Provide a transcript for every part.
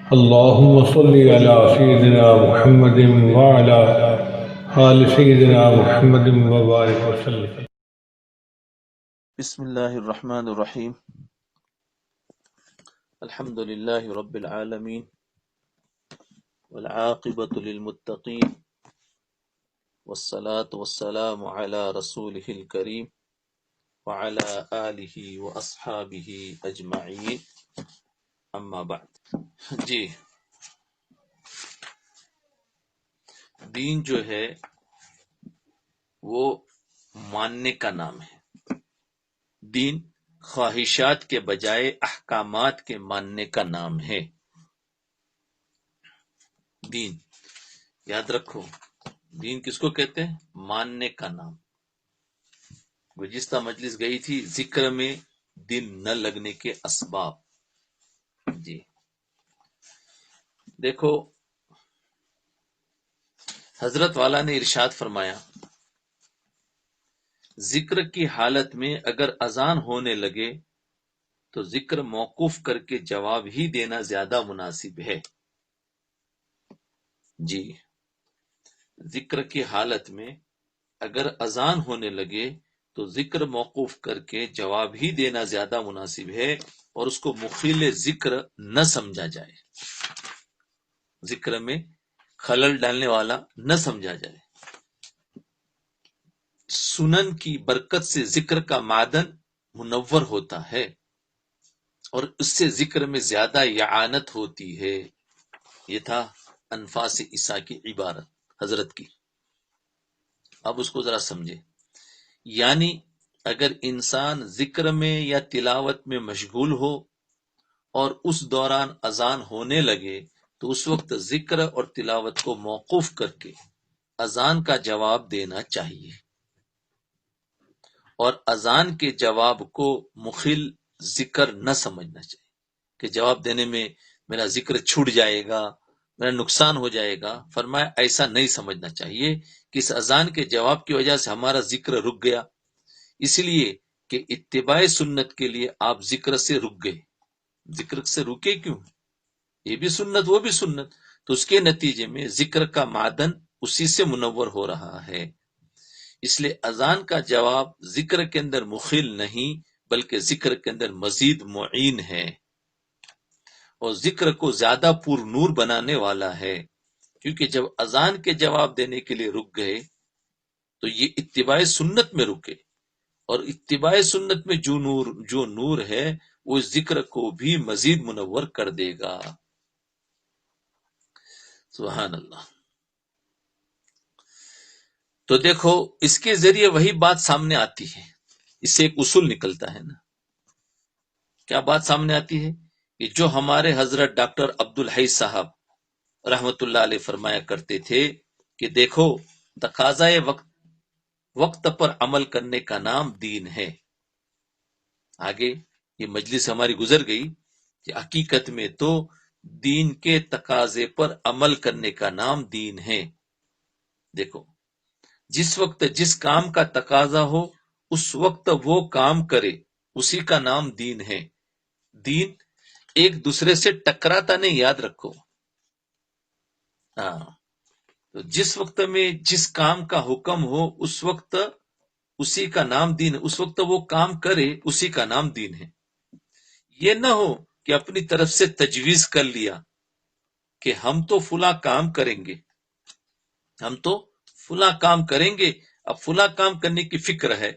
اللهم صل على سيدنا محمد وعلى آل سيدنا محمد وبارك وسلم. بسم اللہ الرحمن الرحیم الحمد للہ رب العالمین والعاقبۃ للمتقین والصلاة والسلام علی رسولہ الکریم وعلی آلہ واصحابہ اجمعین اما بعد. جی، دین جو ہے وہ ماننے کا نام ہے. دین خواہشات کے بجائے احکامات کے ماننے کا نام ہے. دین یاد رکھو، دین کس کو کہتے ہیں؟ ماننے کا نام. گزشتہ مجلس گئی تھی ذکر میں دل نہ لگنے کے اسباب. جی دیکھو، حضرت والا نے ارشاد فرمایا، ذکر کی حالت میں اگر اذان ہونے لگے تو ذکر موقوف کر کے جواب ہی دینا زیادہ مناسب ہے. جی، ذکر کی حالت میں اگر اذان ہونے لگے تو ذکر موقوف کر کے جواب ہی دینا زیادہ مناسب ہے، اور اس کو مخل ذکر نہ سمجھا جائے، ذکر میں خلل ڈالنے والا نہ سمجھا جائے. سنن کی برکت سے ذکر کا معدن منور ہوتا ہے اور اس سے ذکر میں زیادہ اعانت ہوتی ہے. یہ تھا انفاس عیسیٰ کی عبارت حضرت کی. اب اس کو ذرا سمجھے. یعنی اگر انسان ذکر میں یا تلاوت میں مشغول ہو اور اس دوران اذان ہونے لگے تو اس وقت ذکر اور تلاوت کو موقوف کر کے اذان کا جواب دینا چاہیے، اور اذان کے جواب کو مخل ذکر نہ سمجھنا چاہیے کہ جواب دینے میں میرا ذکر چھوٹ جائے گا، میرا نقصان ہو جائے گا. فرمایا ایسا نہیں سمجھنا چاہیے کہ اس اذان کے جواب کی وجہ سے ہمارا ذکر رک گیا، اس لیے کہ اتباع سنت کے لیے آپ ذکر سے رک گئے. ذکر سے رکے کیوں؟ یہ بھی سنت وہ بھی سنت، تو اس کے نتیجے میں ذکر کا معدن اسی سے منور ہو رہا ہے. اس لیے اذان کا جواب ذکر کے اندر مخل نہیں بلکہ ذکر کے اندر مزید معین ہے اور ذکر کو زیادہ پر نور بنانے والا ہے. کیونکہ جب اذان کے جواب دینے کے لیے رک گئے تو یہ اتباع سنت میں رکے، اور اتباع سنت میں جو نور ہے وہ ذکر کو بھی مزید منور کر دے گا. سبحان اللہ. تو دیکھو، اس کے ذریعے وہی بات سامنے آتی ہے، اس سے ایک اصول نکلتا ہے نا. کیا بات سامنے آتی ہے؟ کہ جو ہمارے حضرت ڈاکٹر عبدالحی صاحب رحمت اللہ علیہ فرمایا کرتے تھے کہ دیکھو، تقاضائے وقت پر عمل کرنے کا نام دین ہے. آگے یہ مجلس ہماری گزر گئی کہ حقیقت میں تو دین کے تقاضے پر عمل کرنے کا نام دین ہے. دیکھو، جس وقت جس کام کا تقاضا ہو اس وقت وہ کام کرے، اسی کا نام دین ہے. دین ایک دوسرے سے ٹکراتا نہیں، یاد رکھو. ہاں، تو جس وقت میں جس کام کا حکم ہو اس وقت اسی کا نام دین ہے، اس وقت وہ کام کرے اسی کا نام دین ہے. یہ نہ ہو کہ اپنی طرف سے تجویز کر لیا کہ ہم تو فلاں کام کریں گے، ہم تو فلاں کام کریں گے، اب فلاں کام کرنے کی فکر ہے.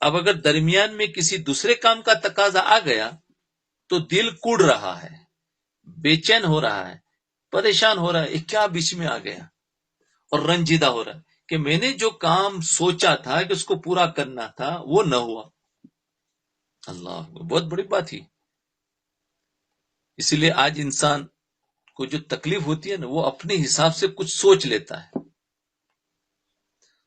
اب اگر درمیان میں کسی دوسرے کام کا تقاضا آ گیا تو دل کوڑ رہا ہے، بے چین ہو رہا ہے، پریشان ہو رہا ہے، کیا بیچ میں آ گیا، اور رنجیدہ ہو رہا ہے کہ میں نے جو کام سوچا تھا کہ اس کو پورا کرنا تھا وہ نہ ہوا. اللہ بہت بڑی بات ہی. اسی لیے آج انسان کو جو تکلیف ہوتی ہے نا، وہ اپنے حساب سے کچھ سوچ لیتا ہے،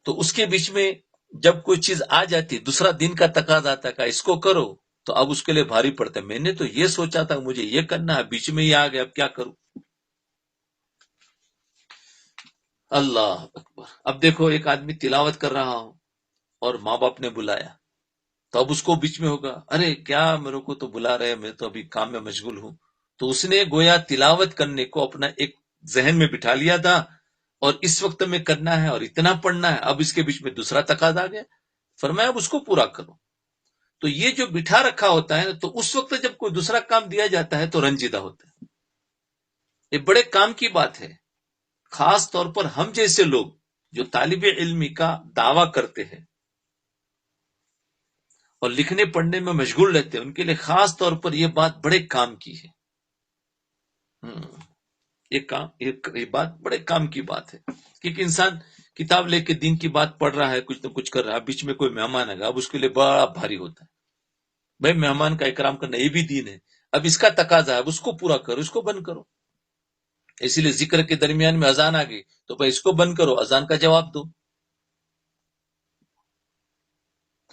تو اس کے بیچ میں جب کوئی چیز آ جاتی، دوسرا دن کا تقاضا آتا ہے کہ اس کو کرو، تو اب اس کے لیے بھاری پڑتا ہے. میں نے تو یہ سوچا تھا مجھے یہ کرنا ہے، بیچ میں یہ آ گیا، اب کیا کروں. اللہ اکبر. اب دیکھو، ایک آدمی تلاوت کر رہا ہو اور ماں باپ نے بلایا، تو اب اس کو بیچ میں ہوگا، ارے کیا میرے کو تو بلا رہے، میں تو ابھی کام میں مشغول ہوں، تو اس نے گویا تلاوت کرنے کو اپنا ایک ذہن میں بٹھا لیا تھا اور اس وقت میں کرنا ہے اور اتنا پڑھنا ہے. اب اس کے بیچ میں دوسرا تقاضا آ گیا, فرمایا اب اس کو پورا کرو. تو یہ جو بٹھا رکھا ہوتا ہے تو اس وقت جب کوئی دوسرا کام دیا جاتا ہے تو رنجیدہ ہوتا ہے. یہ بڑے کام کی بات ہے, خاص طور پر ہم جیسے لوگ جو طالب علمی کا دعویٰ کرتے ہیں اور لکھنے پڑھنے میں مشغول رہتے ہیں, ان کے لیے خاص طور پر یہ بات بڑے کام کی ہے. یہ بات بڑے کام کی بات ہے, کیونکہ انسان کتاب لے کے دین کی بات پڑھ رہا ہے, کچھ نہ کچھ کر رہا ہے, بیچ میں کوئی مہمان آئے گا, اب اس کے لیے بڑا بھاری ہوتا ہے. بھائی مہمان کا اکرام کرنا یہ بھی دین ہے, اب اس کا تقاضا ہے, اب اس کو پورا کرو, اس کو بند کرو. اسی لیے ذکر کے درمیان میں اذان آ گئی تو بھائی اس کو بند کرو, اذان کا جواب دو.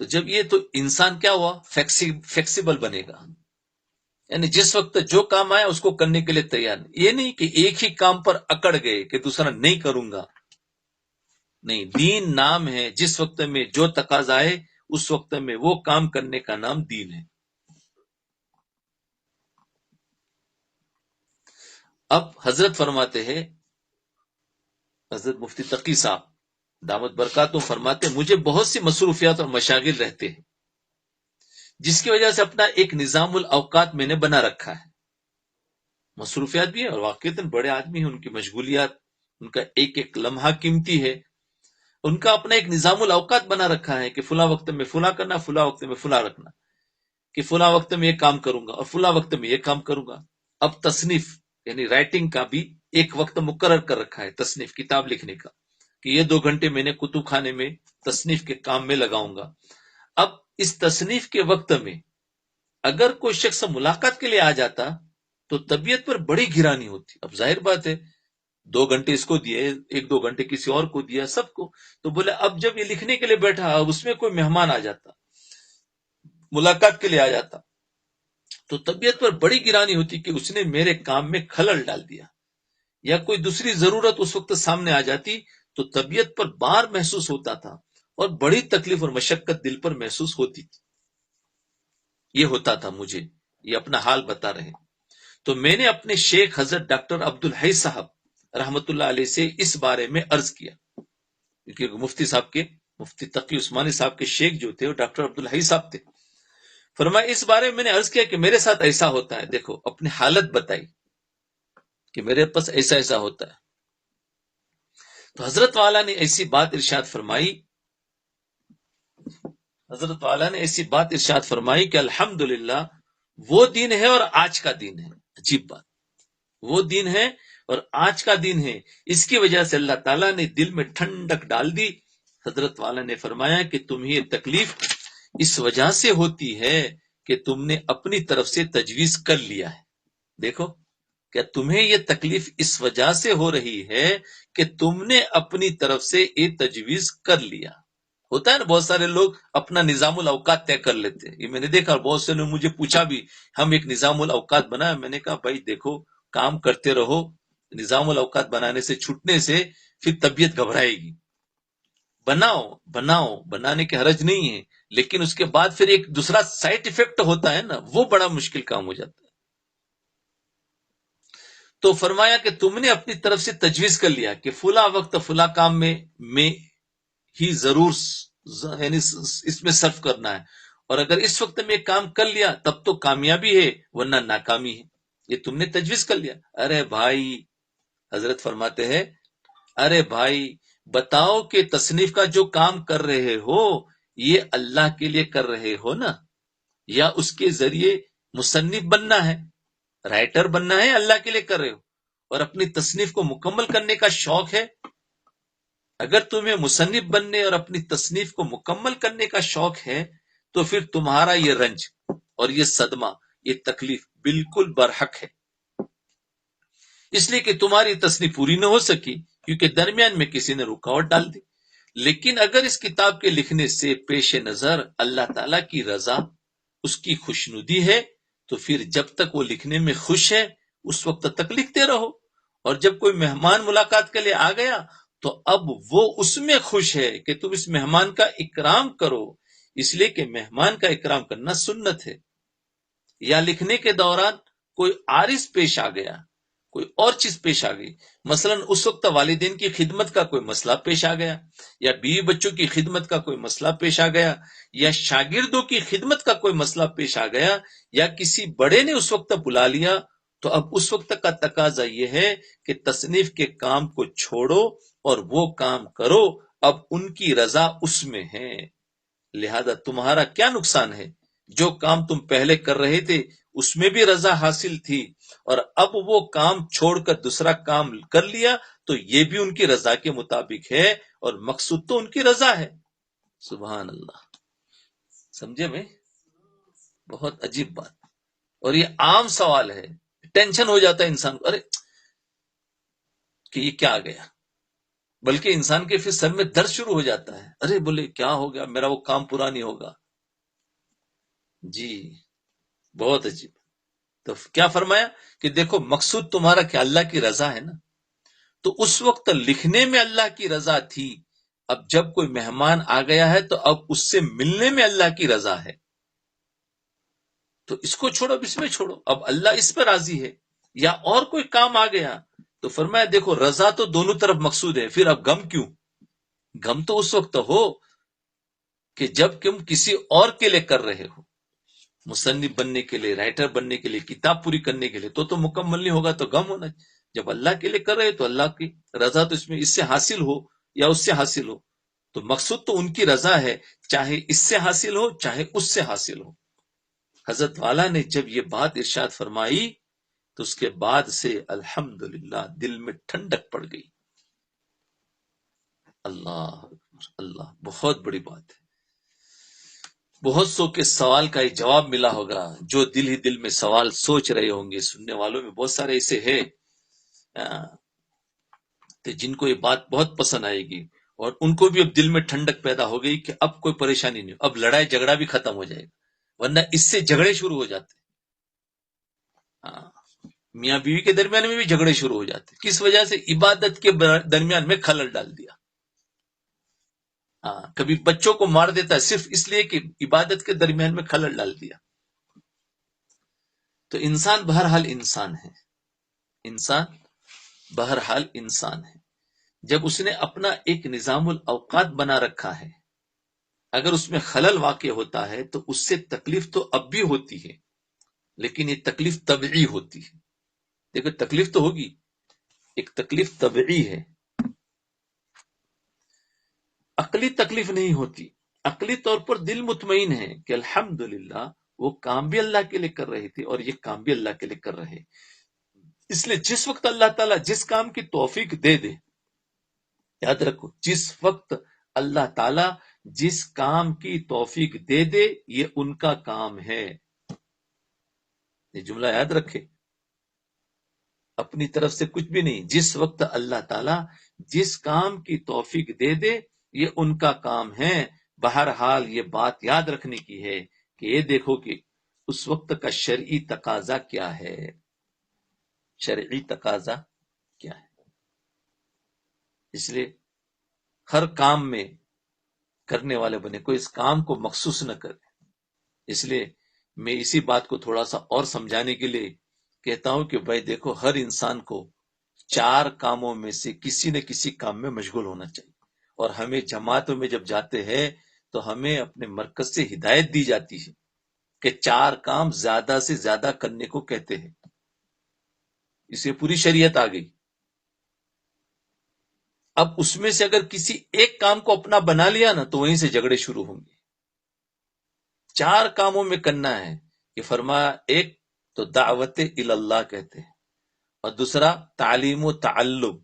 تو جب یہ تو انسان کیا ہوا, فلیکسیبل بنے گا, یعنی جس وقت جو کام آیا اس کو کرنے کے لیے تیار. یہ نہیں کہ ایک ہی کام پر اکڑ گئے کہ دوسرا نہیں کروں گا. نہیں, دین نام ہے, جس وقت میں جو تقاضا آئے اس وقت میں وہ کام کرنے کا نام دین ہے. اب حضرت فرماتے ہیں, حضرت مفتی تقی صاحب دامت برکاتہم فرماتے ہیں, مجھے بہت سی مصروفیات اور مشاغل رہتے ہیں جس کی وجہ سے اپنا ایک نظام الاوقات میں نے بنا رکھا ہے. مصروفیات بھی ہیں اور واقعتاً بڑے آدمی ہیں, ان کی مشغولیات, ان کا ایک ایک لمحہ قیمتی ہے. ان کا اپنا ایک نظام الاوقات بنا رکھا ہے کہ فلاں وقت میں فلاں کرنا, فلاں وقت میں فلاں رکھنا, کہ فلاں وقت میں یہ کام کروں گا اور فلاں وقت میں یہ کام کروں گا. اب تصنیف یعنی رائٹنگ کا بھی ایک وقت مقرر کر رکھا ہے, تصنیف کتاب لکھنے کا, کہ یہ 2 گھنٹے میں نے کتب خانے میں تصنیف کے کام میں لگاؤں گا. اب اس تصنیف کے وقت میں اگر کوئی شخص ملاقات کے لیے آ جاتا تو طبیعت پر بڑی گرانی ہوتی. اب ظاہر بات ہے 2 گھنٹے اس کو دیے, 1-2 گھنٹے کسی اور کو دیا, سب کو, تو بولے اب جب یہ لکھنے کے لیے بیٹھا, اب اس میں کوئی مہمان آ جاتا, ملاقات کے لیے آ جاتا, تو طبیعت پر بڑی گرانی ہوتی کہ اس نے میرے کام میں خلل ڈال دیا. یا کوئی دوسری ضرورت اس وقت سامنے آ جاتی تو طبیعت پر بار محسوس ہوتا تھا اور بڑی تکلیف اور مشقت دل پر محسوس ہوتی تھی. یہ ہوتا تھا مجھے, یہ اپنا حال بتا رہے. تو میں نے اپنے شیخ حضرت ڈاکٹر عبدالحی صاحب رحمت اللہ علیہ سے اس بارے میں عرض کیا, کیونکہ مفتی تقی عثمانی صاحب کے شیخ جو تھے وہ ڈاکٹر عبدالحی صاحب تھے. فرمایا اس بارے میں نے عرض کیا کہ میرے ساتھ ایسا ہوتا ہے, دیکھو اپنی حالت بتائی کہ میرے پاس ایسا ایسا ہوتا ہے. تو حضرت والا نے ایسی بات ارشاد فرمائی کہ الحمدللہ وہ دین ہے اور آج کا دین ہے. عجیب بات, وہ دین ہے اور آج کا دین ہے, اس کی وجہ سے اللہ تعالیٰ نے دل میں ٹھنڈک ڈال دی. حضرت والا نے فرمایا کہ تمہیں یہ تکلیف اس وجہ سے ہوتی ہے کہ تم نے اپنی طرف سے تجویز کر لیا ہے. دیکھو کیا تمہیں یہ تکلیف اس وجہ سے ہو رہی ہے کہ تم نے اپنی طرف سے یہ تجویز کر لیا. ہوتا ہے نا, بہت سارے لوگ اپنا نظام الاوقات طے کر لیتے ہیں. یہ میں نے دیکھا, بہت سے نے مجھے پوچھا بھی, ہم ایک نظام الاوقات بنا. میں نے کہا بھائی دیکھو, کام کرتے رہو, نظام الاوقات بنانے سے چھوٹنے سے پھر طبیعت گھبرائے گی. بنانے کے حرج نہیں ہے, لیکن اس کے بعد پھر ایک دوسرا سائڈ ایفیکٹ ہوتا ہے نا, وہ بڑا مشکل کام ہو جاتا ہے. تو فرمایا کہ تم نے اپنی طرف سے تجویز کر لیا کہ فلاں وقت فلاں کام میں ہی ضرور یعنی اس میں صرف کرنا ہے, اور اگر اس وقت میں کام کر لیا تب تو کامیابی ہے ورنہ ناکامی ہے. یہ تم نے تجویز کر لیا. ارے بھائی, حضرت فرماتے ہیں, ارے بھائی بتاؤ کہ تصنیف کا جو کام کر رہے ہو یہ اللہ کے لیے کر رہے ہو نا, یا اس کے ذریعے مصنف بننا ہے, رائٹر بننا ہے, اللہ کے لیے کر رہے ہو, اور اپنی تصنیف کو مکمل کرنے کا شوق ہے. اگر تمہیں مصنف بننے اور اپنی تصنیف کو مکمل کرنے کا شوق ہے تو پھر تمہارا یہ رنج اور یہ صدمہ, یہ تکلیف بالکل برحق ہے, اس لیے کہ تمہاری تصنیف پوری نہ ہو سکی کیونکہ درمیان میں کسی نے رکاوٹ ڈال دی. لیکن اگر اس کتاب کے لکھنے سے پیش نظر اللہ تعالیٰ کی رضا, اس کی خوشنودی ہے, تو پھر جب تک وہ لکھنے میں خوش ہے اس وقت تک لکھتے رہو, اور جب کوئی مہمان ملاقات کے لیے آ گیا تو اب وہ اس میں خوش ہے کہ تم اس مہمان کا اکرام کرو, اس لیے کہ مہمان کا اکرام کرنا سنت ہے. یا لکھنے کے دوران کوئی عارض پیش آ گیا، کوئی اور چیز پیش آ گئی، مثلا اس وقت والدین کی خدمت کا کوئی مسئلہ پیش آ گیا، یا بیوی بچوں کی خدمت کا کوئی مسئلہ پیش آ گیا، یا شاگردوں کی خدمت کا کوئی مسئلہ پیش آ گیا، یا کسی بڑے نے اس وقت بلا لیا، تو اب اس وقت کا تقاضا یہ ہے کہ تصنیف کے کام کو چھوڑو اور وہ کام کرو، اب ان کی رضا اس میں ہے، لہذا تمہارا کیا نقصان ہے؟ جو کام تم پہلے کر رہے تھے اس میں بھی رضا حاصل تھی، اور اب وہ کام چھوڑ کر دوسرا کام کر لیا تو یہ بھی ان کی رضا کے مطابق ہے، اور مقصود تو ان کی رضا ہے۔ سبحان اللہ، سمجھے میں؟ بہت عجیب بات، اور یہ عام سوال ہے، ٹینشن ہو جاتا ہے انسان کو، ارے کہ یہ کیا آ گیا، بلکہ انسان کے پھر سر میں درد شروع ہو جاتا ہے، ارے بولے کیا ہو گیا، میرا وہ کام پورا نہیں ہوگا۔ جی بہت عجیب۔ تو کیا فرمایا کہ دیکھو مقصود تمہارا کیا اللہ کی رضا ہے نا، تو اس وقت لکھنے میں اللہ کی رضا تھی، اب جب کوئی مہمان آ گیا ہے تو اب اس سے ملنے میں اللہ کی رضا ہے، تو اس کو چھوڑو، اب اس میں چھوڑو، اب اللہ اس پہ راضی ہے۔ یا اور کوئی کام آ گیا تو فرمایا دیکھو رضا تو دونوں طرف مقصود ہے، پھر اب غم کیوں؟ غم تو اس وقت ہو کہ جب تم کسی اور کے لیے کر رہے ہو، مصنف بننے کے لیے، رائٹر بننے کے لیے، کتاب پوری کرنے کے لیے، تو مکمل نہیں ہوگا تو غم ہونا۔ جب اللہ کے لیے کر رہے تو اللہ کی رضا تو اس میں اس سے حاصل ہو یا اس سے حاصل ہو، تو مقصود تو ان کی رضا ہے، چاہے اس سے حاصل ہو چاہے اس سے حاصل ہو۔ حضرت والا نے جب یہ بات ارشاد فرمائی تو اس کے بعد سے الحمدللہ دل میں ٹھنڈک پڑ گئی۔ اللہ اکبر، اللہ، بہت بڑی بات ہے۔ بہت سو کے سوال کا ایک جواب ملا ہوگا، جو دل ہی دل میں سوال سوچ رہے ہوں گے، سننے والوں میں بہت سارے ایسے ہیں تو جن کو یہ بات بہت پسند آئے گی، اور ان کو بھی اب دل میں ٹھنڈک پیدا ہو گئی کہ اب کوئی پریشانی نہیں، اب لڑائی جھگڑا بھی ختم ہو جائے گا، ورنہ اس سے جھگڑے شروع ہو جاتے ہیں۔ میاں بیوی کے درمیان میں بھی جھگڑے شروع ہو جاتے ہیں، کس وجہ سے؟ عبادت کے درمیان میں خلل ڈال دیا۔ کبھی بچوں کو مار دیتا ہے صرف اس لیے کہ عبادت کے درمیان میں خلل ڈال دیا۔ تو انسان بہرحال انسان ہے، انسان بہرحال انسان ہے، جب اس نے اپنا ایک نظام الاوقات بنا رکھا ہے، اگر اس میں خلل واقع ہوتا ہے تو اس سے تکلیف تو اب بھی ہوتی ہے، لیکن یہ تکلیف طبعی ہوتی ہے۔ دیکھو تکلیف تو ہوگی، ایک تکلیف طبعی ہے، عقلی تکلیف نہیں ہوتی۔ عقلی طور پر دل مطمئن ہے کہ الحمدللہ وہ کام بھی اللہ کے لیے کر رہے تھے اور یہ کام بھی اللہ کے لیے کر رہے، اس لیے جس وقت اللہ تعالیٰ جس کام کی توفیق دے دے، یاد رکھو جس وقت اللہ تعالیٰ جس کام کی توفیق دے دے یہ ان کا کام ہے، یہ جملہ یاد رکھے، اپنی طرف سے کچھ بھی نہیں، جس وقت اللہ تعالیٰ جس کام کی توفیق دے دے یہ ان کا کام ہے۔ بہرحال یہ بات یاد رکھنے کی ہے کہ یہ دیکھو کہ اس وقت کا شرعی تقاضا کیا ہے، شرعی تقاضا کیا ہے۔ اس لیے ہر کام میں کرنے والے بنے، کوئی اس کام کو مخصوص نہ کرے۔ اس لیے میں اسی بات کو تھوڑا سا اور سمجھانے کے لیے کہتا ہوں کہ بھائی دیکھو ہر انسان کو 4 کاموں میں سے کسی نہ کسی کام میں مشغول ہونا چاہیے، اور ہمیں جماعتوں میں جب جاتے ہیں تو ہمیں اپنے مرکز سے ہدایت دی جاتی ہے کہ 4 کام زیادہ سے زیادہ کرنے کو کہتے ہیں، اسے پوری شریعت آ گئی۔ اب اس میں سے اگر کسی ایک کام کو اپنا بنا لیا نا تو وہیں سے جھگڑے شروع ہوں گے۔ 4 کاموں میں کرنا ہے، یہ فرمایا، ایک تو دعوت اللہ کہتے ہیں، اور دوسرا تعلیم و تعلم،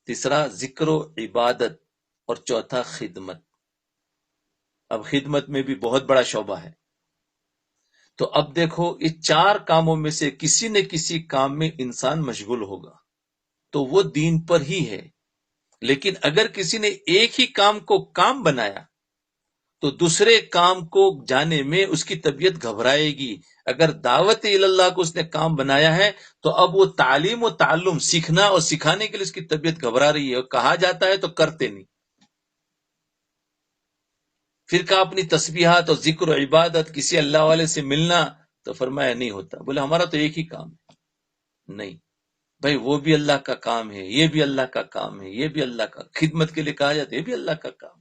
تیسرا ذکر و عبادت، اور چوتھا خدمت۔ اب خدمت میں بھی بہت بڑا شعبہ ہے، تو اب دیکھو اس 4 کاموں میں سے کسی نہ کسی کام میں انسان مشغول ہوگا تو وہ دین پر ہی ہے، لیکن اگر کسی نے ایک ہی کام کو کام بنایا تو دوسرے کام کو جانے میں اس کی طبیعت گھبرائے گی۔ اگر دعوت اللہ کو اس نے کام بنایا ہے تو اب وہ تعلیم و تعلم سیکھنا اور سکھانے کے لیے اس کی طبیعت گھبرا رہی ہے، اور کہا جاتا ہے تو کرتے نہیں۔ پھر کہا اپنی تسبیحات اور ذکر و عبادت، کسی اللہ والے سے ملنا، تو فرمایا نہیں ہوتا، بولے ہمارا تو ایک ہی کام ہے۔ نہیں بھائی، وہ بھی اللہ کا کام ہے، یہ بھی اللہ کا کام ہے، یہ بھی اللہ کا خدمت کے لیے کہا جاتا ہے، یہ بھی اللہ کا کام.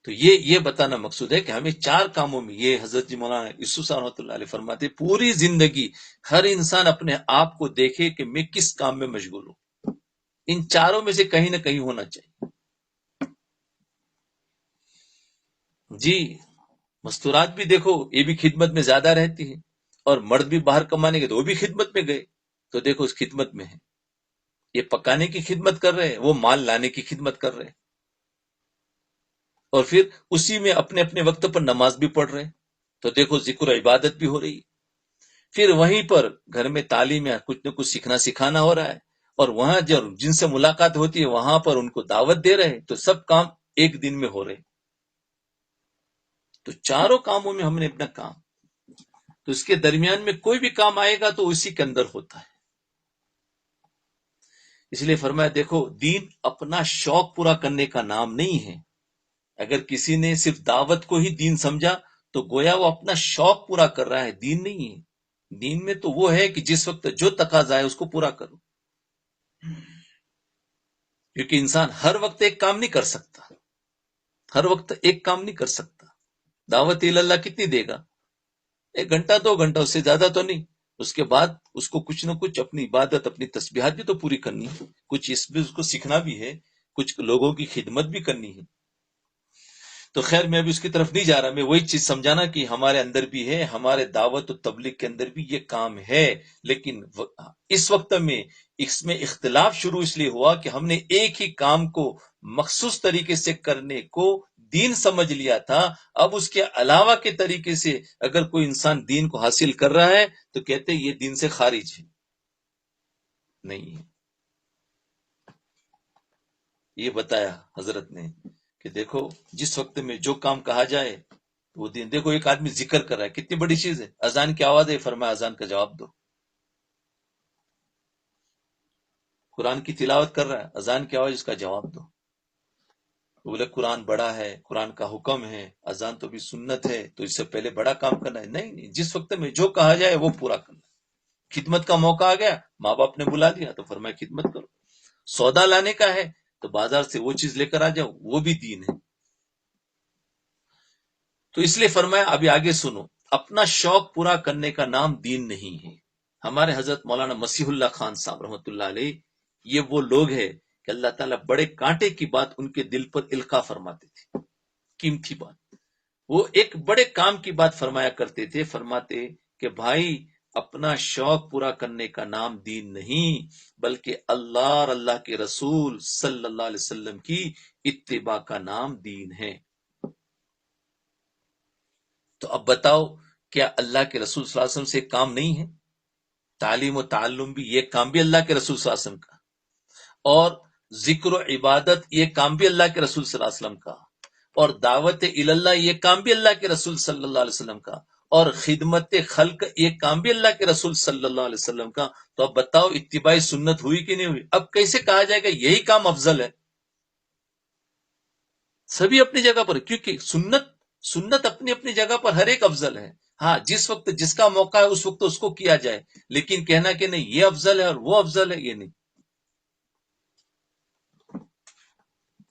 تو یہ بتانا مقصود ہے کہ ہمیں 4 کاموں میں، یہ حضرت جی مولانا یوسف صاحب رحمۃ اللہ علیہ فرماتے پوری زندگی ہر انسان اپنے آپ کو دیکھے کہ میں کس کام میں مشغول ہوں. ان 4 میں سے کہیں نہ کہیں ہونا چاہیے. جی مستورات بھی دیکھو، یہ بھی خدمت میں زیادہ رہتی ہے، اور مرد بھی باہر کمانے گئے تو وہ بھی خدمت میں گئے، تو دیکھو اس خدمت میں ہے. یہ پکانے کی خدمت کر رہے ہیں، وہ مال لانے کی خدمت کر رہے ہیں، اور پھر اسی میں اپنے اپنے وقت پر نماز بھی پڑھ رہے ہیں، تو دیکھو ذکر و عبادت بھی ہو رہی ہے. پھر وہیں پر گھر میں تعلیم یا کچھ نہ کچھ سیکھنا سکھانا ہو رہا ہے، اور وہاں جن سے ملاقات ہوتی ہے وہاں پر ان کو دعوت دے رہے ہیں، تو سب کام ایک دن میں ہو رہے ہیں. تو 4 کاموں میں ہم نے اپنا کام، تو اس کے درمیان میں کوئی بھی کام آئے گا تو اسی کے اندر ہوتا ہے. اس لیے فرمایا دیکھو، دین اپنا شوق پورا کرنے کا نام نہیں ہے. اگر کسی نے صرف دعوت کو ہی دین سمجھا تو گویا وہ اپنا شوق پورا کر رہا ہے، دین نہیں ہے. دین میں تو وہ ہے کہ جس وقت جو تقاضا ہے اس کو پورا کرو، کیونکہ انسان ہر وقت ایک کام نہیں کر سکتا، ہر وقت ایک کام نہیں کر سکتا. دعوت اللہ کتنی دے گا؟ 1 گھنٹہ 2 گھنٹہ، اس سے زیادہ تو نہیں. اس کے بعد اس کو کچھ نہ کچھ اپنی عبادت، اپنی تسبیحات بھی تو پوری کرنی ہے، کچھ اس بھی اس کو سیکھنا بھی ہے، کچھ لوگوں کی خدمت بھی کرنی ہے. تو خیر میں ابھی اس کی طرف نہیں جا رہا، میں وہی چیز سمجھانا کہ ہمارے اندر بھی ہے، ہمارے دعوت و تبلیغ کے اندر بھی یہ کام ہے. لیکن اس وقت میں اس میں اختلاف شروع اس لیے ہوا کہ ہم نے ایک ہی کام کو مخصوص طریقے سے کرنے کو دین سمجھ لیا تھا. اب اس کے علاوہ کے طریقے سے اگر کوئی انسان دین کو حاصل کر رہا ہے تو کہتے ہیں یہ دین سے خارج ہے. نہیں ہے. یہ بتایا حضرت نے کہ دیکھو جس وقت میں جو کام کہا جائے وہ دین. دیکھو ایک آدمی ذکر کر رہا ہے، کتنی بڑی چیز ہے. اذان کی آواز ہے، فرمایا اذان کا جواب دو. قرآن کی تلاوت کر رہا ہے، اذان کی آواز، اس کا جواب دو. بولے قرآن بڑا ہے، قرآن کا حکم ہے، اذان تو بھی سنت ہے، تو اس سے پہلے بڑا کام کرنا ہے. نہیں، جس وقت میں جو کہا جائے وہ پورا کرنا ہے. خدمت کا موقع آ گیا، ماں باپ نے بلا دیا تو فرمایا خدمت کرو. سودا لانے کا ہے تو بازار سے وہ چیز لے کر آ جاؤ، وہ بھی دین ہے. تو اس لیے فرمایا ابھی آگے سنو، اپنا شوق پورا کرنے کا نام دین نہیں ہے. ہمارے حضرت مولانا مسیح اللہ خان صاحب رحمۃ اللہ علیہ، یہ وہ لوگ ہیں کہ اللہ تعالیٰ بڑے کانٹے کی بات ان کے دل پر القاء فرماتے تھے، قیمتی بات. وہ ایک بڑے کام کی بات فرمایا کرتے تھے، فرماتے کہ بھائی اپنا شوق پورا کرنے کا نام دین نہیں، بلکہ اللہ اور اللہ کے رسول صلی اللہ علیہ وسلم کی اتباع کا نام دین ہے. تو اب بتاؤ، کیا اللہ کے رسول صلی اللہ علیہ وسلم سے کام نہیں ہے؟ تعلیم و تعلم بھی یہ کام بھی اللہ کے رسول صلی اللہ علیہ وسلم کا، اور ذکر و عبادت یہ کام بھی اللہ کے رسول صلی اللہ علیہ وسلم کا، اور دعوت اللہ یہ کام بھی اللہ کے رسول صلی اللہ علیہ وسلم کا، اور خدمت خلق یہ کام بھی اللہ کے رسول صلی اللہ علیہ وسلم کا. تو اب بتاؤ اتباع سنت ہوئی کہ نہیں ہوئی؟ اب کیسے کہا جائے گا یہی کام افضل ہے؟ سبھی اپنی جگہ پر، کیونکہ سنت اپنی اپنی جگہ پر ہر ایک افضل ہے. ہاں جس وقت جس کا موقع ہے اس وقت اس کو کیا جائے، لیکن کہنا کہ نہیں یہ افضل ہے اور وہ افضل ہے، یہ نہیں.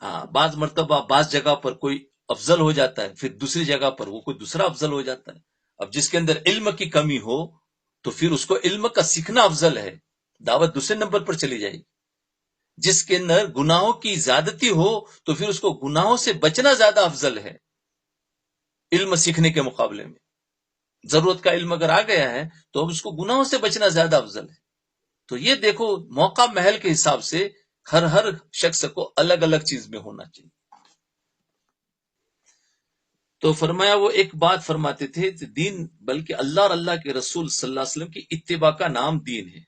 ہاں بعض مرتبہ بعض جگہ پر کوئی افضل ہو جاتا ہے، پھر دوسری جگہ پر وہ کوئی دوسرا افضل ہو جاتا ہے. اب جس کے اندر علم کی کمی ہو تو پھر اس کو علم کا سیکھنا افضل ہے، دعوت دوسرے نمبر پر چلی جائے گی. جس کے اندر گناہوں کی زیادتی ہو تو پھر اس کو گناہوں سے بچنا زیادہ افضل ہے علم سیکھنے کے مقابلے میں. ضرورت کا علم اگر آ گیا ہے تو اب اس کو گناہوں سے بچنا زیادہ افضل ہے. تو یہ دیکھو موقع محل کے حساب سے ہر شخص کو الگ الگ چیز میں ہونا چاہیے. تو فرمایا وہ ایک بات فرماتے تھے کہ دین بلکہ اللہ اور اللہ کے رسول صلی اللہ علیہ وسلم کی اتباع کا نام دین ہے.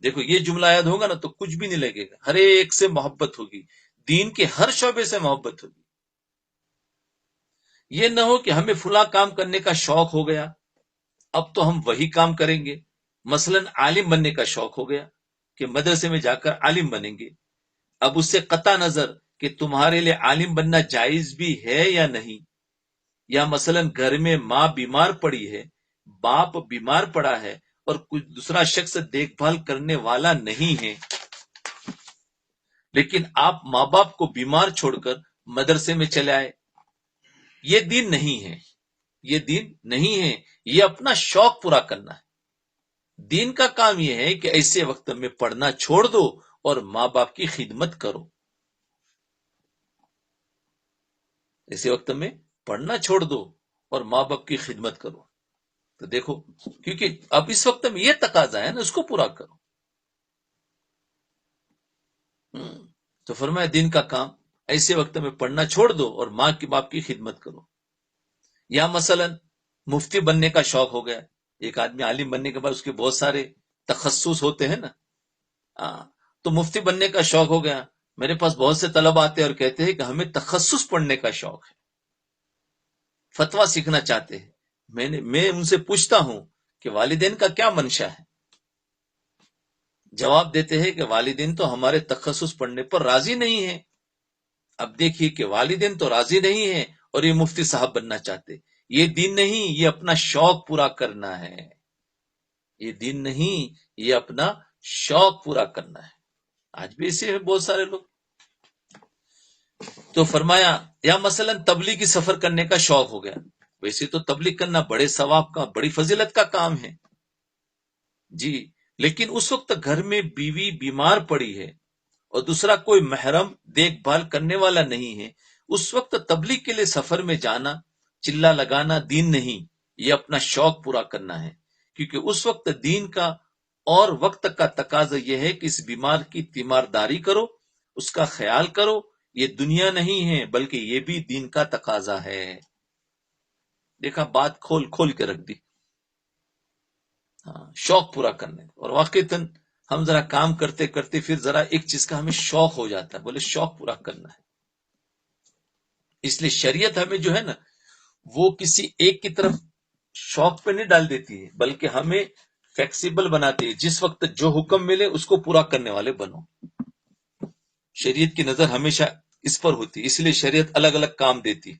دیکھو یہ جملہ یاد ہوگا نا تو کچھ بھی نہیں لگے گا، ہر ایک سے محبت ہوگی، دین کے ہر شعبے سے محبت ہوگی. یہ نہ ہو کہ ہمیں فلاں کام کرنے کا شوق ہو گیا، اب تو ہم وہی کام کریں گے. مثلا عالم بننے کا شوق ہو گیا کہ مدرسے میں جا کر عالم بنیں گے. اب اس سے قطع نظر کہ تمہارے لیے عالم بننا جائز بھی ہے یا نہیں، یا مثلا گھر میں ماں بیمار پڑی ہے، باپ بیمار پڑا ہے، اور اور کوئی دوسرا شخص دیکھ بھال کرنے والا نہیں ہے، لیکن آپ ماں باپ کو بیمار چھوڑ کر مدرسے میں چلے آئے، یہ دین نہیں ہے، یہ دین نہیں ہے، یہ اپنا شوق پورا کرنا ہے۔ دین کا کام یہ ہے کہ ایسے وقت میں پڑھنا چھوڑ دو اور ماں باپ کی خدمت کرو، ایسے وقت میں پڑھنا چھوڑ دو اور ماں باپ کی خدمت کرو۔ تو دیکھو، کیونکہ اب اس وقت میں یہ تقاضا ہے نا، اس کو پورا کرو۔ تو فرمایا دین کا کام ایسے وقت میں پڑھنا چھوڑ دو اور ماں کی باپ کی خدمت کرو۔ یا مثلا مفتی بننے کا شوق ہو گیا، ایک آدمی عالم بننے کے بعد اس کے بہت سارے تخصص ہوتے ہیں نا، تو مفتی بننے کا شوق ہو گیا۔ میرے پاس بہت سے طلبہ آتے ہیں اور کہتے ہیں کہ ہمیں تخصص پڑھنے کا شوق ہے، فتویٰ سیکھنا چاہتے ہیں۔ میں ان سے پوچھتا ہوں کہ والدین کا کیا منشا ہے؟ جواب دیتے ہیں کہ والدین تو ہمارے تخصص پڑھنے پر راضی نہیں ہیں۔ اب دیکھیے کہ والدین تو راضی نہیں ہیں اور یہ مفتی صاحب بننا چاہتے، یہ دین نہیں، یہ اپنا شوق پورا کرنا ہے، یہ دین نہیں، یہ اپنا شوق پورا کرنا ہے۔ آج بھی ایسے ہیں بہت سارے لوگ۔ تو فرمایا یا مثلا تبلیغی سفر کرنے کا شوق ہو گیا، ویسے تو تبلیغ کرنا بڑے ثواب کا، بڑی فضیلت کا کام ہے جی، لیکن اس وقت گھر میں بیوی بیمار پڑی ہے اور دوسرا کوئی محرم دیکھ بھال کرنے والا نہیں ہے، اس وقت تبلیغ کے لیے سفر میں جانا، چلا لگانا دین نہیں، یہ اپنا شوق پورا کرنا ہے، کیونکہ اس وقت دین کا اور وقت کا تقاضا یہ ہے کہ اس بیمار کی تیمارداری کرو، اس کا خیال کرو، یہ دنیا نہیں ہے بلکہ یہ بھی دین کا تقاضا ہے۔ دیکھا، بات کھول کھول کے رکھ دی، شوق پورا کرنے۔ اور واقعتاً ہم ذرا کام کرتے کرتے پھر ذرا ایک چیز کا ہمیں شوق ہو جاتا ہے، بولے شوق پورا کرنا ہے۔ اس لیے شریعت ہمیں جو ہے نا، وہ کسی ایک کی طرف شوق پہ نہیں ڈال دیتی ہے، بلکہ ہمیں فلیکسیبل بناتی ہے، جس وقت جو حکم ملے اس کو پورا کرنے والے بنو۔ شریعت کی نظر ہمیشہ اس پر ہوتی، اس لیے شریعت الگ الگ کام دیتی۔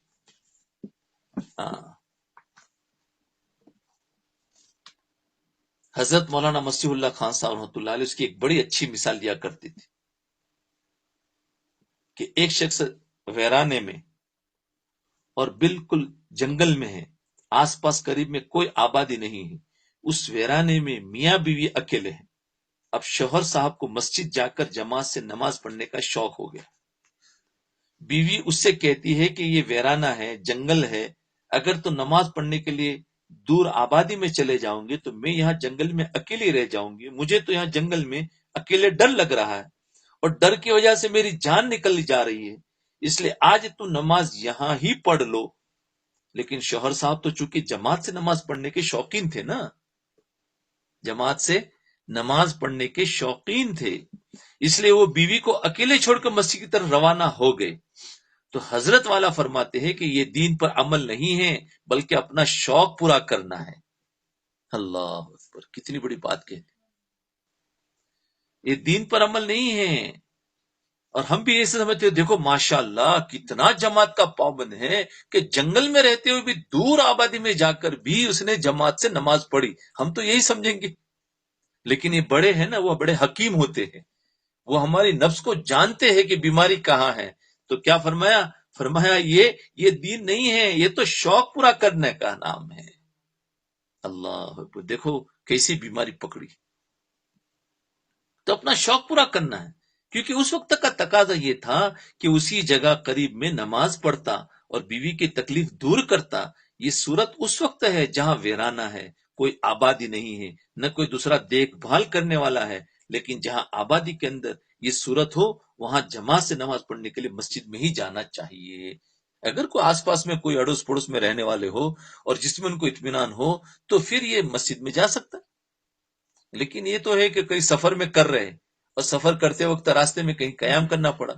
حضرت مولانا مسیح اللہ خان صاحب رحمۃ اللہ علیہ اس کی ایک بڑی اچھی مثال دیا کرتی تھی کہ ایک شخص ویرانے میں اور بالکل جنگل میں ہے، آس پاس قریب میں کوئی آبادی نہیں ہے، اس ویرانے میں میاں بیوی اکیلے ہیں۔ اب شوہر صاحب کو مسجد جا کر جماعت سے نماز پڑھنے کا شوق ہو گیا۔ بیوی اس سے کہتی ہے کہ یہ ویرانہ ہے، جنگل ہے، اگر تو نماز پڑھنے کے لیے دور آبادی میں چلے جاؤں گے تو میں یہاں جنگل میں اکیلی رہ جاؤں گی، مجھے تو یہاں جنگل میں اکیلے ڈر لگ رہا ہے اور ڈر کی وجہ سے میری جان نکل جا رہی ہے، اس لیے آج تو نماز یہاں ہی پڑھ لو۔ لیکن شوہر صاحب تو چونکہ جماعت سے نماز پڑھنے کے شوقین تھے نا، جماعت سے نماز پڑھنے کے شوقین تھے، اس لیے وہ بیوی کو اکیلے چھوڑ کر مسجد کی طرف روانہ ہو گئے۔ تو حضرت والا فرماتے ہیں کہ یہ دین پر عمل نہیں ہے بلکہ اپنا شوق پورا کرنا ہے۔ اللہ اکبر، کتنی بڑی بات کہتے، یہ دین پر عمل نہیں ہے۔ اور ہم بھی ایسے سمجھتے ہیں، دیکھو ماشاءاللہ کتنا جماعت کا پابند ہے کہ جنگل میں رہتے ہوئے بھی دور آبادی میں جا کر بھی اس نے جماعت سے نماز پڑھی، ہم تو یہی سمجھیں گے۔ لیکن یہ بڑے ہیں نا، وہ بڑے حکیم ہوتے ہیں، وہ ہماری نفس کو جانتے ہیں کہ بیماری کہاں ہے۔ تو کیا فرمایا یہ دین نہیں ہے، یہ تو شوق پورا کرنے کا نام ہے۔ اللہ اکبر، دیکھو کیسی بیماری پکڑی۔ تو اپنا شوق پورا کرنا ہے، کیونکہ اس وقت کا تقاضا یہ تھا کہ اسی جگہ قریب میں نماز پڑھتا اور بیوی کی تکلیف دور کرتا۔ یہ صورت اس وقت ہے جہاں ویرانہ ہے، کوئی آبادی نہیں ہے، نہ کوئی دوسرا دیکھ بھال کرنے والا ہے، لیکن جہاں آبادی کے اندر یہ صورت ہو وہاں جماعت سے نماز پڑھنے کے لیے مسجد میں ہی جانا چاہیے۔ اگر کوئی آس پاس میں کوئی اڑوس پڑوس میں رہنے والے ہو اور جس میں ان کو اطمینان ہو تو پھر یہ مسجد میں جا سکتا ہے۔ لیکن یہ تو ہے کہ کئی سفر میں کر رہے اور سفر کرتے وقت راستے میں کہیں قیام کرنا پڑا۔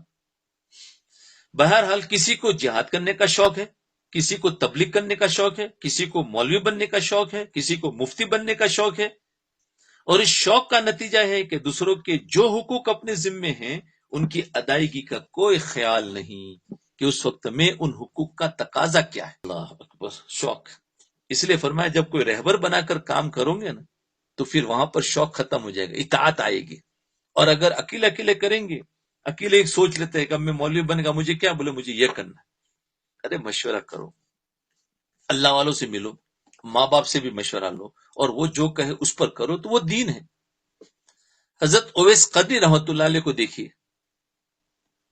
بہرحال کسی کو جہاد کرنے کا شوق ہے، کسی کو تبلیغ کرنے کا شوق ہے، کسی کو مولوی بننے کا شوق ہے، کسی کو مفتی بننے کا شوق ہے، اور اس شوق کا نتیجہ ہے کہ دوسروں کے جو حقوق اپنے ذمے ہیں ان کی ادائیگی کا کوئی خیال نہیں کہ اس وقت میں ان حقوق کا تقاضا کیا ہے۔ اللہ اکبر، شوق۔ اس لیے فرمایا جب کوئی رہبر بنا کر کام کرو گے نا تو پھر وہاں پر شوق ختم ہو جائے گا، اطاعت آئے گی. اور اگر اکیلے اکیلے کریں گے، اکیلے ایک سوچ لیتے ہیں کہ اب میں مولوی بن گا، مجھے کیا بولے، مجھے یہ کرنا ہے. ارے مشورہ کرو، اللہ والوں سے ملو، ماں باپ سے بھی مشورہ لو، اور وہ جو کہے اس پر کرو، تو وہ دین ہے. حضرت اویس قرنی رحمت اللہ علیہ کو دیکھیے،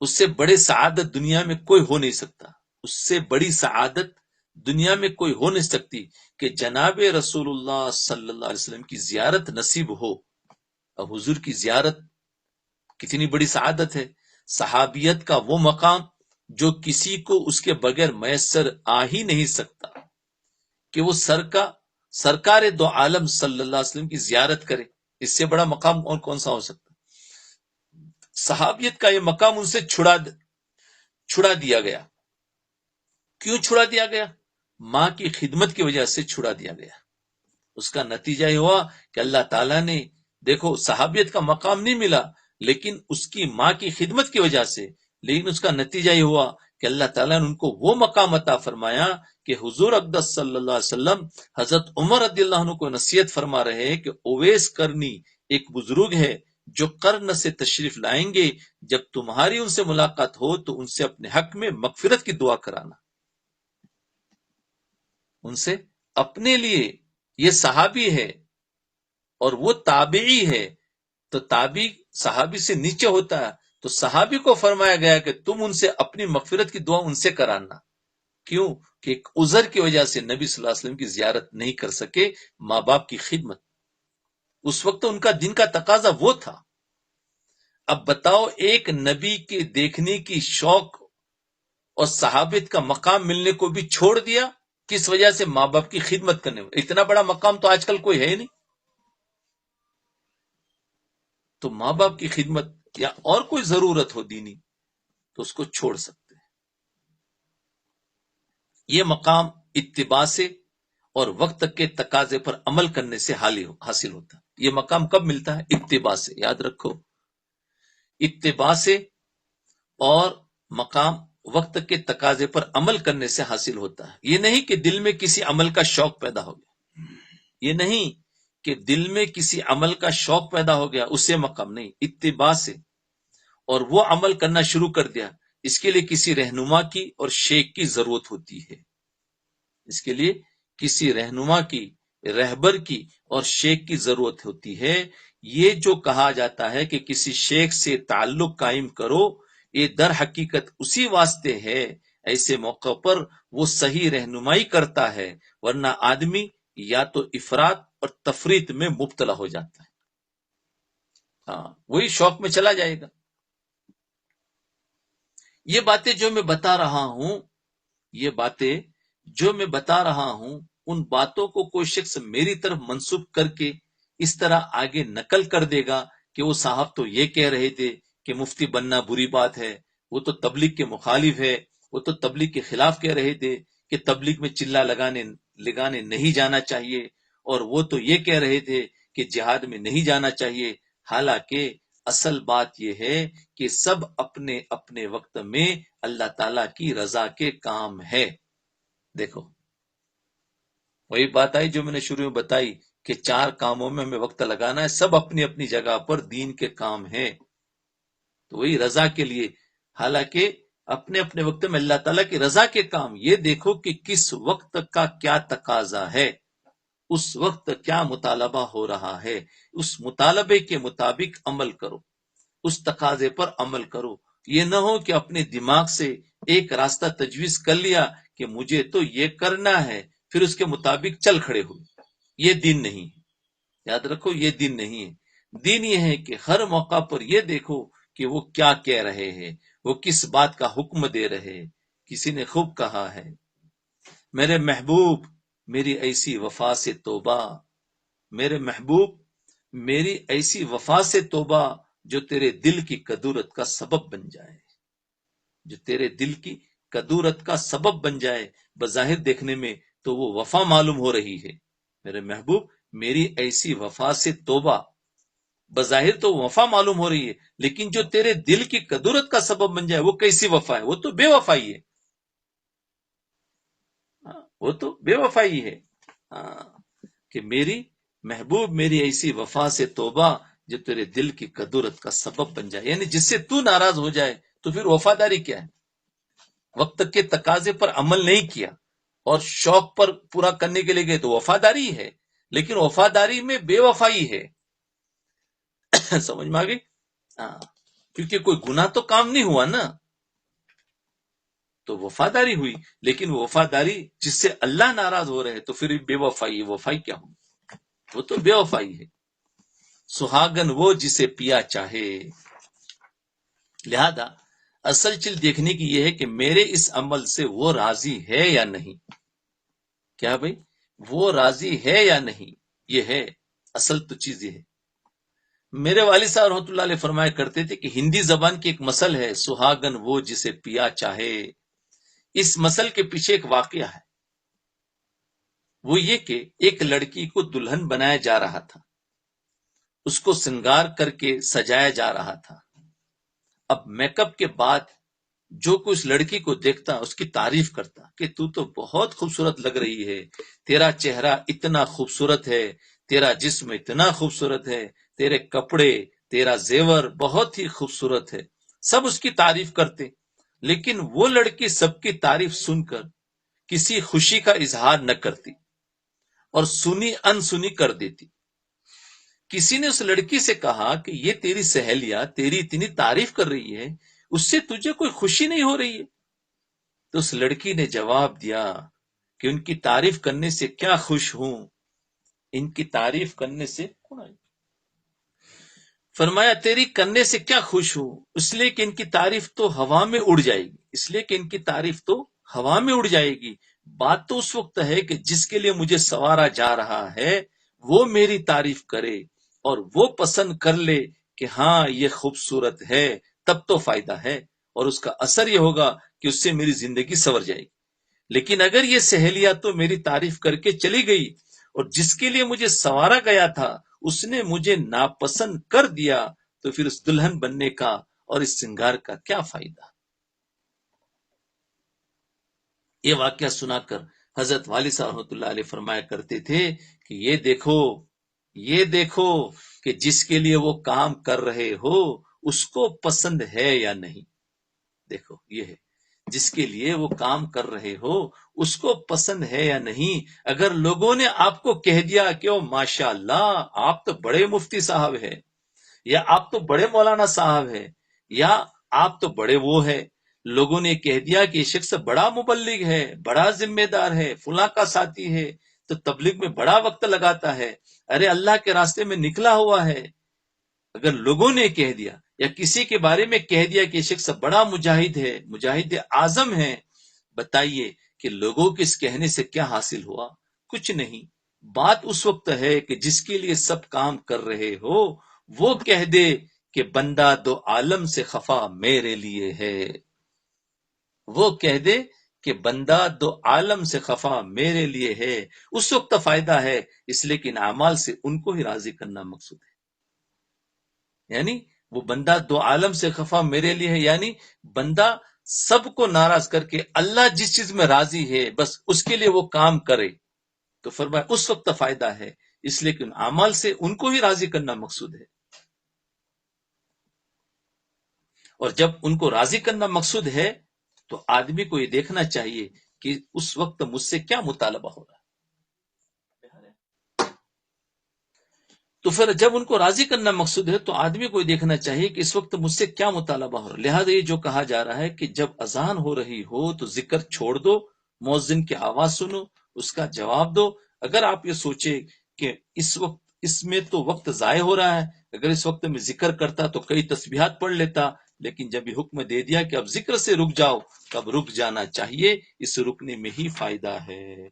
اس سے بڑے سعادت دنیا میں کوئی ہو نہیں سکتا، اس سے بڑی سعادت دنیا میں کوئی ہو نہیں سکتی کہ جناب رسول اللہ صلی اللہ علیہ وسلم کی زیارت نصیب ہو. اب حضور کی زیارت کتنی بڑی سعادت ہے. صحابیت کا وہ مقام جو کسی کو اس کے بغیر میسر آ ہی نہیں سکتا کہ وہ سرکار دو عالم صلی اللہ علیہ وسلم کی زیارت کرے. اس سے بڑا مقام اور کون سا ہو سکتا؟ صحابیت کا یہ مقام ان سے چھڑا دیا گیا. کیوں چھڑا دیا گیا؟ ماں کی خدمت کی وجہ سے چھڑا دیا گیا. اس کا نتیجہ یہ ہوا کہ اللہ تعالیٰ نے، دیکھو صحابیت کا مقام نہیں ملا لیکن اس کی ماں کی خدمت کی وجہ سے، لیکن اس کا نتیجہ یہ ہوا کہ اللہ تعالیٰ نے ان کو وہ مقام عطا فرمایا کہ حضور اقدس صلی اللہ علیہ وسلم حضرت عمر رضی اللہ عنہ کو نصیحت فرما رہے ہیں کہ اویس قرنی ایک بزرگ ہے جو قرن سے تشریف لائیں گے، جب تمہاری ان سے ملاقات ہو تو ان سے اپنے حق میں مغفرت کی دعا کرانا. ان سے اپنے لیے، یہ صحابی ہے اور وہ تابعی ہے، تو تابعی صحابی سے نیچے ہوتا ہے، تو صحابی کو فرمایا گیا کہ تم ان سے اپنی مغفرت کی دعا ان سے کرانا. کیوں؟ کہ ایک عذر کی وجہ سے نبی صلی اللہ علیہ وسلم کی زیارت نہیں کر سکے، ماں باپ کی خدمت. اس وقت ان کا دن کا تقاضا وہ تھا. اب بتاؤ، ایک نبی کے دیکھنے کی شوق اور صحابت کا مقام ملنے کو بھی چھوڑ دیا، کس وجہ سے؟ ماں باپ کی خدمت کرنے. اتنا بڑا مقام تو آج کل کوئی ہے نہیں. تو ماں باپ کی خدمت یا اور کوئی ضرورت ہو دینی تو اس کو چھوڑ سکتے ہیں. یہ مقام اتباع سے اور وقت کے تقاضے پر عمل کرنے سے حاصل ہوتا ہے. یہ مقام کب ملتا ہے؟ اتباع سے. یاد رکھو، اتباع سے اور مقام وقت کے تقاضے پر عمل کرنے سے حاصل ہوتا ہے. یہ نہیں کہ دل میں کسی عمل کا شوق پیدا ہو گیا، یہ نہیں کہ دل میں کسی عمل کا شوق پیدا ہو گیا، اس سے مقام نہیں. اتباع سے اور وہ عمل کرنا شروع کر دیا. اس کے لیے کسی رہنما کی اور شیخ کی ضرورت ہوتی ہے. اس کے لیے کسی رہنما کی، رہبر کی اور شیخ کی ضرورت ہوتی ہے. یہ جو کہا جاتا ہے کہ کسی شیخ سے تعلق قائم کرو، یہ در حقیقت اسی واسطے ہے، ایسے موقع پر وہ صحیح رہنمائی کرتا ہے، ورنہ آدمی یا تو افراط اور تفریط میں مبتلا ہو جاتا ہے. ہاں، وہی شوق میں چلا جائے گا. یہ باتیں جو میں بتا رہا ہوں، ان باتوں کو کوئی شخص میری طرف منسوب کر کے اس طرح آگے نقل کر دے گا کہ وہ صاحب تو یہ کہہ رہے تھے کہ مفتی بننا بری بات ہے، وہ تو تبلیغ کے مخالف ہے، وہ تو تبلیغ کے خلاف کہہ رہے تھے کہ تبلیغ میں چلا لگانے نہیں جانا چاہیے، اور وہ تو یہ کہہ رہے تھے کہ جہاد میں نہیں جانا چاہیے. حالانکہ اصل بات یہ ہے کہ سب اپنے اپنے وقت میں اللہ تعالی کی رضا کے کام ہے. دیکھو، وہی بات آئی جو میں نے شروع میں بتائی کہ 4 کاموں میں ہمیں وقت لگانا ہے، سب اپنی اپنی جگہ پر دین کے کام ہیں. تو وہی رضا کے لیے، حالانکہ اپنے اپنے وقت میں اللہ تعالیٰ کی رضا کے کام. یہ دیکھو کہ کس وقت کا کیا تقاضا ہے، اس وقت کیا مطالبہ ہو رہا ہے، اس مطالبے کے مطابق عمل کرو، اس تقاضے پر عمل کرو. یہ نہ ہو کہ اپنے دماغ سے ایک راستہ تجویز کر لیا کہ مجھے تو یہ کرنا ہے، پھر اس کے مطابق چل کھڑے ہوئے. یہ دین نہیں ہے. یاد رکھو، یہ دین نہیں ہے. دین یہ ہے کہ ہر موقع پر یہ دیکھو کہ وہ کیا کہہ رہے ہیں، وہ کس بات کا حکم دے رہے ہیں. کسی نے خوب کہا ہے، میرے محبوب میری ایسی وفا سے توبہ، میرے محبوب میری ایسی وفا سے توبہ جو تیرے دل کی کدورت کا سبب بن جائے، جو تیرے دل کی کدورت کا سبب بن جائے. بظاہر دیکھنے میں تو وہ وفا معلوم ہو رہی ہے. میرے محبوب میری ایسی وفا سے توبہ، بظاہر تو وفا معلوم ہو رہی ہے، لیکن جو تیرے دل کی کدورت کا سبب بن جائے وہ کیسی وفا ہے؟ وہ تو بے وفائی ہے. وہ تو بے وفائی ہے. کہ محبوب میری ایسی وفا سے توبہ جو تیرے دل کی کدورت کا سبب بن جائے، یعنی جس سے تو ناراض ہو جائے تو پھر وفاداری کیا ہے؟ وقت کے تقاضے پر عمل نہیں کیا اور شوق پر پورا کرنے کے لیے گئے تو وفاداری ہے، لیکن وفاداری میں بے وفائی ہے۔ سمجھ میں آگئی؟ ہاں، کیونکہ کوئی گناہ تو کام نہیں ہوا نا، تو وفاداری ہوئی، لیکن وفاداری جس سے اللہ ناراض ہو رہے تو پھر بے وفائی ہے۔ وفائی کیا ہو؟ وہ تو بے وفائی ہے۔ سہاگن وہ جسے پیا چاہے، لہذا اصل چیز دیکھنے کی یہ ہے کہ میرے اس عمل سے وہ راضی ہے یا نہیں۔ کیا بھائی؟ وہ راضی ہے یا نہیں، یہ ہے اصل تو چیز یہ ہے۔ میرے والد صاحب رحمۃ اللہ علیہ فرمایا کرتے تھے کہ ہندی زبان کی ایک مثل ہے، سہاگن وہ جسے پیا چاہے۔ اس مثل کے پیچھے ایک واقعہ ہے، وہ یہ کہ ایک لڑکی کو دلہن بنایا جا رہا تھا، اس کو سنگار کر کے سجایا جا رہا تھا۔ اب میک اپ کے بعد جو کوئی اس لڑکی کو دیکھتا اس کی تعریف کرتا کہ تو بہت خوبصورت لگ رہی ہے، تیرا چہرہ اتنا خوبصورت ہے، تیرا جسم اتنا خوبصورت ہے، تیرے کپڑے، تیرا زیور بہت ہی خوبصورت ہے، سب اس کی تعریف کرتے۔ لیکن وہ لڑکی سب کی تعریف سن کر کسی خوشی کا اظہار نہ کرتی اور سنی انسنی کر دیتی۔ کسی نے اس لڑکی سے کہا کہ یہ تیری سہیلیاں تیری اتنی تعریف کر رہی ہے، اس سے تجھے کوئی خوشی نہیں ہو رہی ہے؟ تو اس لڑکی نے جواب دیا کہ ان کی تعریف کرنے سے کیا خوش ہوں، ان کی تعریف کرنے سے فرمایا تیری کرنے سے کیا خوش ہوں، اس لیے کہ ان کی تعریف تو ہوا میں اڑ جائے گی، اس لیے کہ ان کی تعریف تو ہوا میں اڑ جائے گی۔ بات تو اس وقت ہے کہ جس کے لیے مجھے سوارا جا رہا ہے وہ میری تعریف کرے اور وہ پسند کر لے کہ ہاں یہ خوبصورت ہے، تب تو فائدہ ہے اور اس کا اثر یہ ہوگا کہ اس سے میری زندگی سنور جائے گی۔ لیکن اگر یہ سہیلیاں تو میری تعریف کر کے چلی گئی اور جس کے لیے مجھے سوارا گیا تھا اس نے مجھے ناپسند کر دیا، تو پھر اس دلہن بننے کا اور اس سنگار کا کیا فائدہ؟ یہ واقعہ سنا کر حضرت والد صاحب رحمۃ اللہ علیہ فرمایا کرتے تھے کہ یہ دیکھو کہ جس کے لیے وہ کام کر رہے ہو اس کو پسند ہے یا نہیں۔ دیکھو یہ ہے، جس کے لیے وہ کام کر رہے ہو اس کو پسند ہے یا نہیں۔ اگر لوگوں نے آپ کو کہہ دیا کہ او ماشاء اللہ آپ تو بڑے مفتی صاحب ہے، یا آپ تو بڑے مولانا صاحب ہے، یا آپ تو بڑے وہ ہے، لوگوں نے کہہ دیا کہ یہ شخص بڑا مبلغ ہے، بڑا ذمہ دار ہے، فلاں کا ساتھی ہے، تو تبلیغ میں بڑا وقت لگاتا ہے، ارے اللہ کے راستے میں نکلا ہوا ہے۔ اگر لوگوں نے کہہ دیا یا کسی کے بارے میں کہہ دیا کہ یہ شخص بڑا مجاہد ہے، مجاہد اعظم ہے، بتائیے کہ لوگوں کے اس کہنے سے کیا حاصل ہوا؟ کچھ نہیں۔ بات اس وقت ہے کہ جس کے لیے سب کام کر رہے ہو وہ کہہ دے کہ بندہ دو عالم سے خفا میرے لیے ہے، وہ کہہ دے کہ بندہ دو عالم سے خفا میرے لیے ہے، اس وقت فائدہ ہے۔ اس لیے کہ ان اعمال سے ان کو ہی راضی کرنا مقصود ہے۔ یعنی وہ بندہ دو عالم سے خفا میرے لیے ہے، یعنی بندہ سب کو ناراض کر کے اللہ جس چیز میں راضی ہے بس اس کے لیے وہ کام کرے، تو فرمایا اس وقت فائدہ ہے۔ اس لیے کہ ان اعمال سے ان کو ہی راضی کرنا مقصود ہے، اور جب ان کو راضی کرنا مقصود ہے تو آدمی کو یہ دیکھنا چاہیے کہ اس وقت مجھ سے کیا مطالبہ ہو رہا ہے۔ تو پھر جب ان کو راضی کرنا مقصود ہے تو آدمی کو یہ دیکھنا چاہیے کہ اس وقت مجھ سے کیا مطالبہ ہو رہا ہے۔ لہٰذا یہ جو کہا جا رہا ہے کہ جب اذان ہو رہی ہو تو ذکر چھوڑ دو، مؤذن کی آواز سنو، اس کا جواب دو۔ اگر آپ یہ سوچے کہ اس وقت اس میں تو وقت ضائع ہو رہا ہے، اگر اس وقت میں ذکر کرتا تو کئی تسبیحات پڑھ لیتا، لیکن جب یہ حکم دے دیا کہ اب ذکر سے رک جاؤ تو اب رک جانا چاہیے، اس رکنے میں ہی فائدہ ہے۔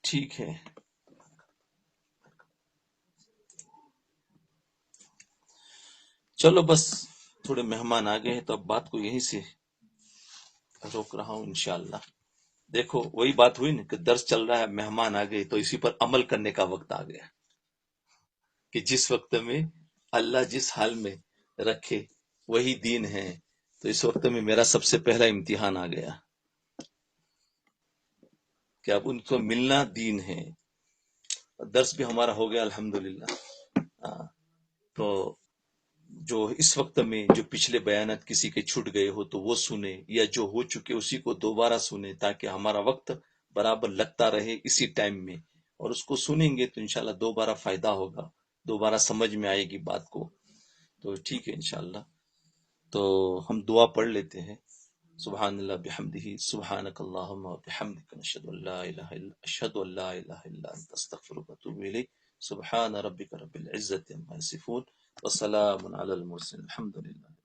ٹھیک ہے، چلو بس تھوڑے مہمان آ گئے ہیں تو اب بات کو یہیں سے روک رہا ہوں انشاءاللہ۔ دیکھو وہی بات ہوئی نا کہ درس چل رہا ہے، مہمان آ گئے تو اسی پر عمل کرنے کا وقت آ گیا کہ جس وقت میں اللہ جس حال میں رکھے وہی دین ہے، تو اس وقت میں میرا سب سے پہلا امتحان آ گیا کہ اب ان کو ملنا دین ہے. درس بھی ہمارا ہو گیا الحمدللہ. تو جو اس وقت میں جو پچھلے بیانات کسی کے چھوٹ گئے ہو تو وہ سنے، یا جو ہو چکے اسی کو دوبارہ سنے، تاکہ ہمارا وقت برابر لگتا رہے اسی ٹائم میں. اور اس کو سنیں گے تو انشاءاللہ دوبارہ فائدہ ہوگا، دوبارہ سمجھ میں آئے گی بات کو. تو ٹھیک ہے انشاءاللہ. تو ہم دعا پڑھ لیتے ہیں. سبحان اللہ بحمدہ، سبحانک اللہم وبحمدک، اشہد ان لا الہ الا انت، استغفرک واتوب الیک. سبحان ربک رب العزت عما یصفون، وسلام علی المرسلین، الحمدللہ.